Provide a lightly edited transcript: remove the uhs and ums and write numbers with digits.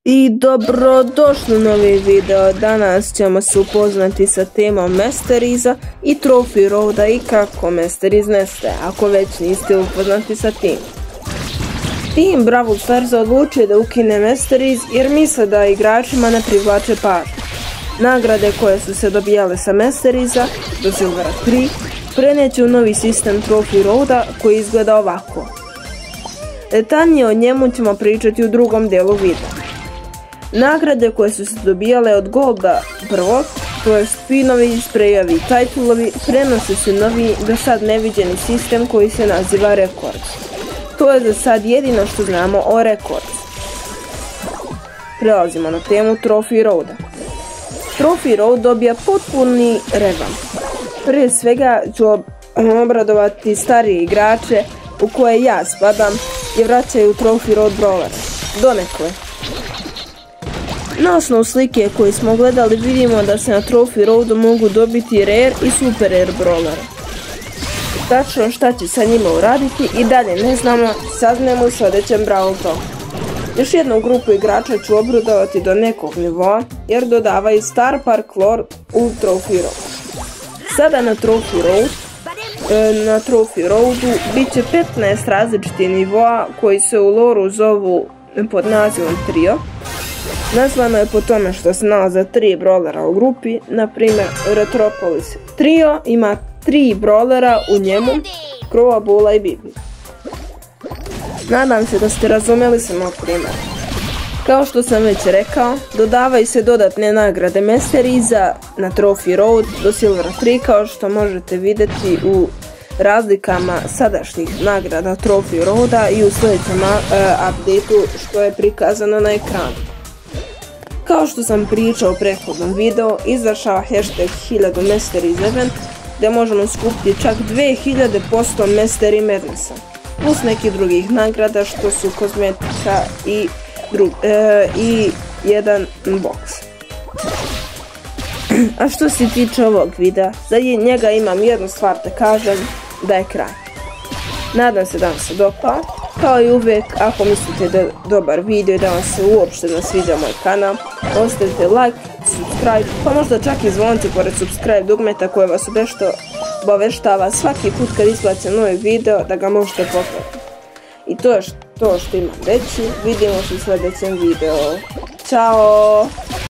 I dobrodošli u novi video. Danas ćemo se upoznati sa temom Masteriza i Trophy Roada i kako Masteriz nestaje, ako već niste upoznati sa tim. Tim Brawl Stars odlučio da ukine Masteriz jer misle da igračima ne privlače pažnju. Nagrade koje su se dobijale sa Masteriza do Silvera 3 preneće u novi sistem Trophy Roada koji izgleda ovako. Detaljnije o njemu ćemo pričati u drugom dijelu videa. Nagrade koje su se dobijale od Golda prvog, to je spinovi, sprejevi i titlovi, prenose se novi, do sad neviđeni sistem koji se naziva Records. To je za sad jedino što znamo o Records. Prelazimo na temu Trophy Roada. Trophy Road dobija potpuni revamp. Prije svega ću obradovati starije igrače u koje ja spadam i vraćaju Trophy Road brawlere. Donekle. Na osnovu slike koje smo gledali vidimo da se na Trophy Roadu mogu dobiti rare i super rare brawlere. Tačno šta će sa njima uraditi i dalje ne znamo, saznajemo u sljedećem Brawl Talku. Još jednu grupu igrača ću obradovati do nekog nivoa jer dodavaju Star Park lore u Trophy Road. Sada na Trophy Roadu bit će 15 različitih nivoa koji se u loru zovu pod nazivom Trio. Nazvano je po tome što se nalaze 3 brawlera u grupi, na primjer Retropolis Trio ima 3 brawlera u njemu, Crowa, Bulla i Bibi. Nadam se da ste razumjeli se moj primjer. Kao što sam već rekao, dodavaju se dodatne nagrade Masteriza na Trophy Road do Silvera 3 kao što možete vidjeti u razlikama sadašnjih nagrada Trophy Roada i u sljedećem updateu što je prikazano na ekranu. Kao što sam pričao u prethodnom videu, izašao hashtag 1000 Masteriz event gdje možemo skupiti čak 2000% Mastery Madnessa plus nekih drugih nagrada što su kozmetika i jedan box. A što se tiče ovog videa, za njega imam jednu stvar da kažem, da je kraj. Nadam se da vam se dopao. Kao i uvijek, ako mislite da je dobar video i da vam se uopšte ne sviđa moj kanal, ostavite like, subscribe, pa možda čak i zvonite pored subscribe dugmeta koje vas obaveštava svaki put kad izbacim novi video da ga možete pogledati. I to je to što imam reći, vidimo se u sljedećem videu. Ćao!